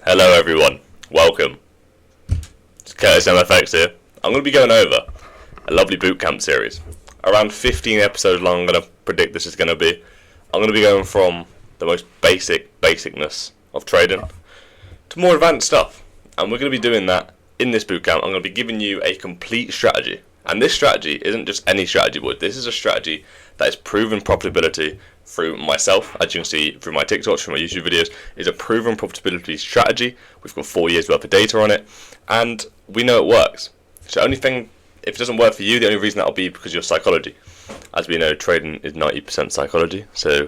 Hello everyone, welcome. It's Curtis MFX here. I'm going to be going over a lovely bootcamp series. Around 15 episodes long, I'm going to predict this is going to be. I'm going to be going from the most basicness of trading to more advanced stuff. And we're going to be doing that in this bootcamp. I'm going to be giving you a complete strategy. And this strategy isn't just any strategy, but this is a strategy that has proven profitability through myself, as you can see through my TikToks, through my YouTube videos, is a proven profitability strategy. We've got 4 years worth of data on it, and we know it works. So only thing, if it doesn't work for you, the only reason that'll be because of your psychology. As we know, trading is 90% psychology, so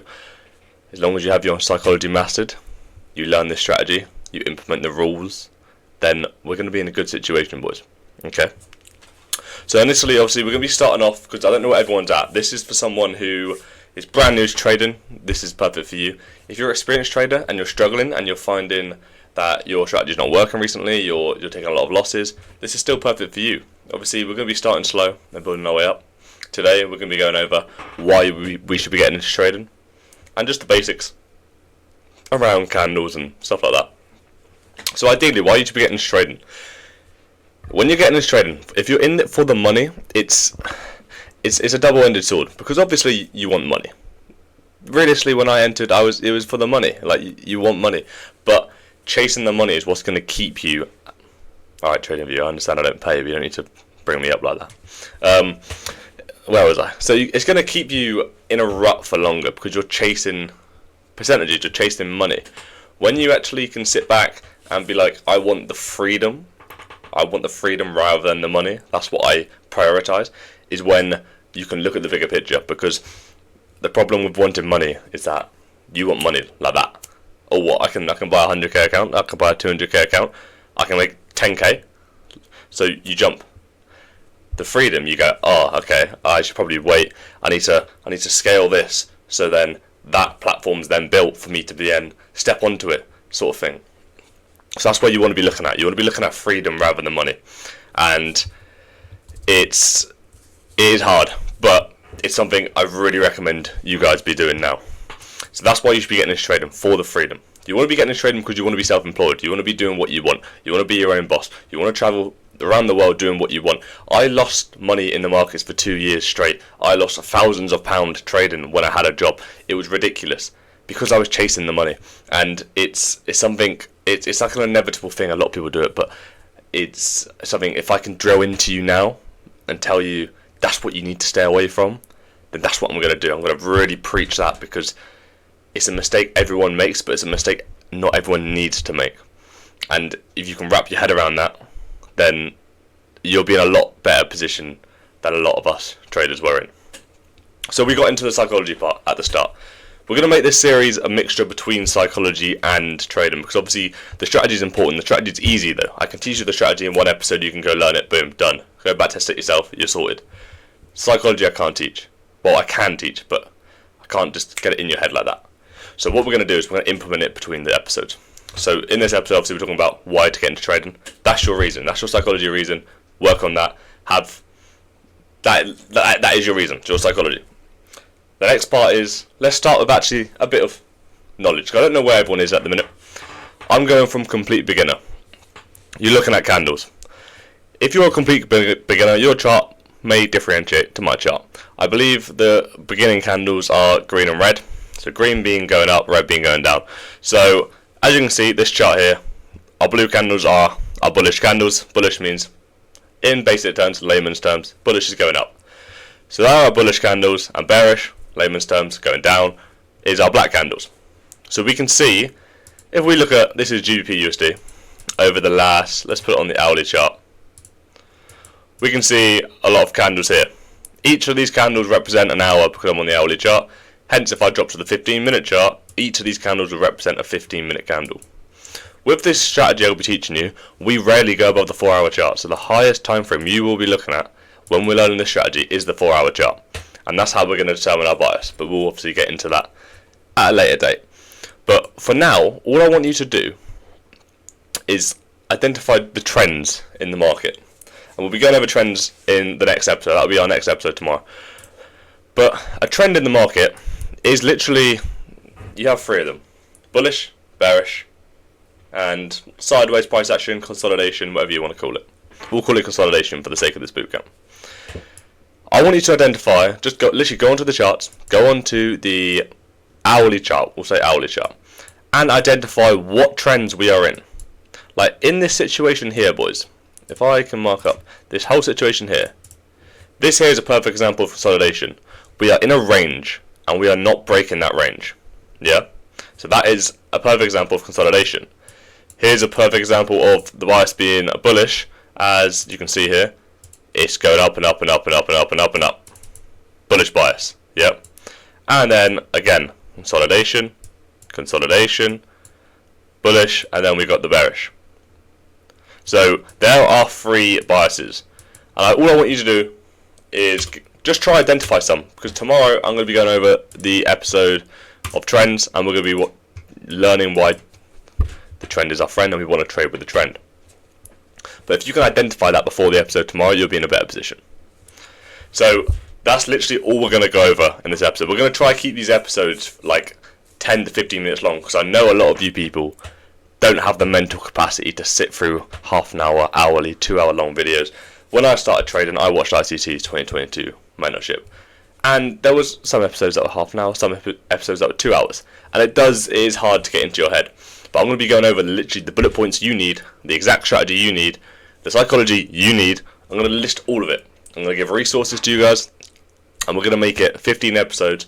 as long as you have your psychology mastered, you learn this strategy, you implement the rules, then we're going to be in a good situation, boys. Okay? So initially, obviously, we're going to be starting off, because I don't know where everyone's at. This is for someone who is brand new to trading. This is perfect for you. If you're an experienced trader and you're struggling and you're finding that your strategy is not working recently, you're taking a lot of losses, this is still perfect for you. Obviously, we're going to be starting slow and building our way up. Today, we're going to be going over why we should be getting into trading and just the basics around candles and stuff like that. So ideally, why you should be getting into trading? When you're getting into trading, if you're in it for the money, it's a double-ended sword, because obviously you want money. Realistically, when I entered, it was for the money. Like, you want money, but chasing the money is what's going to keep you. All right, trading view, I understand I don't pay, but you don't need to bring me up like that. Where was I? So it's going to keep you in a rut for longer because you're chasing percentages, you're chasing money. When you actually can sit back and be like, I want the freedom rather than the money. That's what I prioritize, is when you can look at the bigger picture, because the problem with wanting money is that you want money like that. Or what? I can buy a 100k account, I can buy a 200k account, I can make 10k. So you jump. The freedom, you go, oh, okay, I should probably wait. I need to scale this, so then that platform's then built for me to then step onto it, sort of thing. So that's what you want to be looking at. You want to be looking at freedom rather than money. And it is hard, but it's something I really recommend you guys be doing now. So that's why you should be getting into trading, for the freedom. You want to be getting into trading because you want to be self-employed. You want to be doing what you want. You want to be your own boss. You want to travel around the world doing what you want. I lost money in the markets for 2 years straight. I lost thousands of pounds trading when I had a job. It was ridiculous because I was chasing the money. And it's something, it's like an inevitable thing. A lot of people do it, but it's something, if I can drill into you now and tell you that's what you need to stay away from, then that's what I'm going to do. I'm going to really preach that, because it's a mistake everyone makes, but it's a mistake not everyone needs to make. And if you can wrap your head around that, then you'll be in a lot better position than a lot of us traders were in. So we got into the psychology part at the start. We're going to make this series a mixture between psychology and trading, because obviously the strategy is important. The strategy is easy though. I can teach you the strategy in one episode, you can go learn it, boom, done. Go back, test it yourself, you're sorted. Psychology I can't teach. Well, I can teach, but I can't just get it in your head like that. So what we're going to do is we're going to implement it between the episodes. So in this episode, obviously, we're talking about why to get into trading. That's your reason. That's your psychology reason. Work on that. Have that is your reason. It's your psychology. The next part is, let's start with actually a bit of knowledge. I don't know where everyone is at the minute. I'm going from complete beginner. You're looking at candles. If you're a complete beginner, your chart may differentiate to my chart. I believe the beginning candles are green and red. So green being going up, red being going down. So as you can see, this chart here, our blue candles are our bullish candles. Bullish means, in basic terms, layman's terms, bullish is going up. So there are our bullish candles, and bearish, layman's terms, going down, is our black candles. So we can see, if we look at, this is GBP USD, over the last, let's put it on the hourly chart, we can see a lot of candles here. Each of these candles represent an hour because I'm on the hourly chart. Hence, if I drop to the 15-minute chart, each of these candles will represent a 15-minute candle. With this strategy I'll be teaching you, we rarely go above the 4-hour chart. So the highest time frame you will be looking at when we're learning this strategy is the 4-hour chart. And that's how we're going to determine our bias. But we'll obviously get into that at a later date. But for now, all I want you to do is identify the trends in the market. And we'll be going over trends in the next episode. That'll be our next episode tomorrow. But a trend in the market is literally, you have 3 of them: bullish, bearish, and sideways price action, consolidation, whatever you want to call it. We'll call it consolidation for the sake of this bootcamp. I want you to identify, literally go onto the charts, go onto the hourly chart, we'll say hourly chart, and identify what trends we are in. Like in this situation here, boys, if I can mark up this whole situation here, this here is a perfect example of consolidation. We are in a range, and we are not breaking that range. Yeah? So that is a perfect example of consolidation. Here's a perfect example of the bias being bullish, as you can see here. It's going up and up and up and up and up and up and up. Bullish bias. Yep. And then again, consolidation, consolidation, bullish, and then we got the bearish. So there are 3 biases. And all I want you to do is just try identify some, because tomorrow I'm going to be going over the episode of trends, and we're going to be learning why the trend is our friend and we want to trade with the trend. But if you can identify that before the episode tomorrow, you'll be in a better position. So that's literally all we're going to go over in this episode. We're going to try to keep these episodes like 10 to 15 minutes long, because I know a lot of you people don't have the mental capacity to sit through half an hour, hourly, 2 hour long videos. When I started trading, I watched ICT's 2022 mentorship, and there was some episodes that were half an hour, some episodes that were 2 hours, and it is hard to get into your head. But I'm going to be going over literally the bullet points you need, the exact strategy you need, the psychology you need. I'm going to list all of it. I'm going to give resources to you guys, and we're going to make it 15 episodes,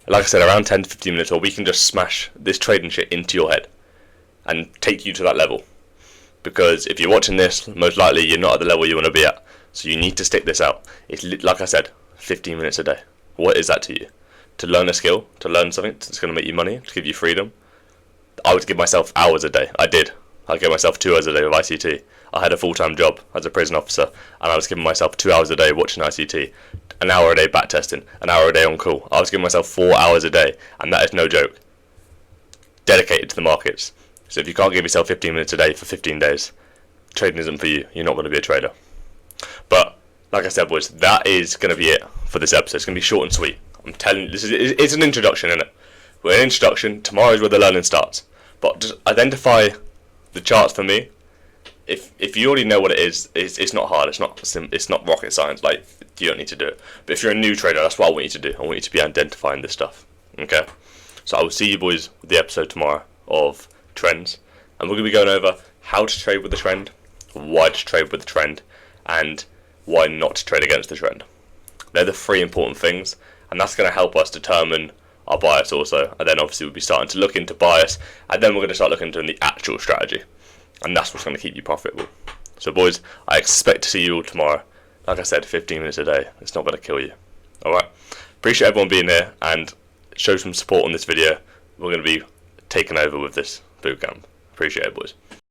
like I said, around 10 to 15 minutes, where we can just smash this trading shit into your head and take you to that level. Because if you're watching this, most likely you're not at the level you want to be at. So you need to stick this out. It's like I said, 15 minutes a day. What is that to you? To learn a skill, to learn something that's going to make you money, to give you freedom. I would give myself hours a day. I did. I gave myself 2 hours a day with ICT. I had a full-time job as a prison officer, and I was giving myself 2 hours a day watching ICT, an hour a day back testing, an hour a day on call. I was giving myself 4 hours a day, and that is no joke. Dedicated to the markets. So if you can't give yourself 15 minutes a day for 15 days, trading isn't for you. You're not going to be a trader. But like I said, boys, that is going to be it for this episode. It's going to be short and sweet. I'm telling you, it's an introduction, isn't it? We're an introduction. Tomorrow is where the learning starts. But just identify the charts for me. If you already know what it is, it's not hard. It's not rocket science. Like, you don't need to do it. But if you're a new trader, that's what I want you to do. I want you to be identifying this stuff. Okay? So I will see you boys with the episode tomorrow of trends, and we're going to be going over how to trade with the trend, why to trade with the trend, and why not to trade against the trend. They're the 3 important things, and that's going to help us determine our bias also. And then obviously we'll be starting to look into bias, and then we're going to start looking into the actual strategy, and that's what's going to keep you profitable. So boys, I expect to see you all tomorrow. Like I said, 15 minutes a day. It's not going to kill you. Alright, appreciate everyone being here, and show some support on this video. We're going to be taking over with this bootcamp. Appreciate it, boys.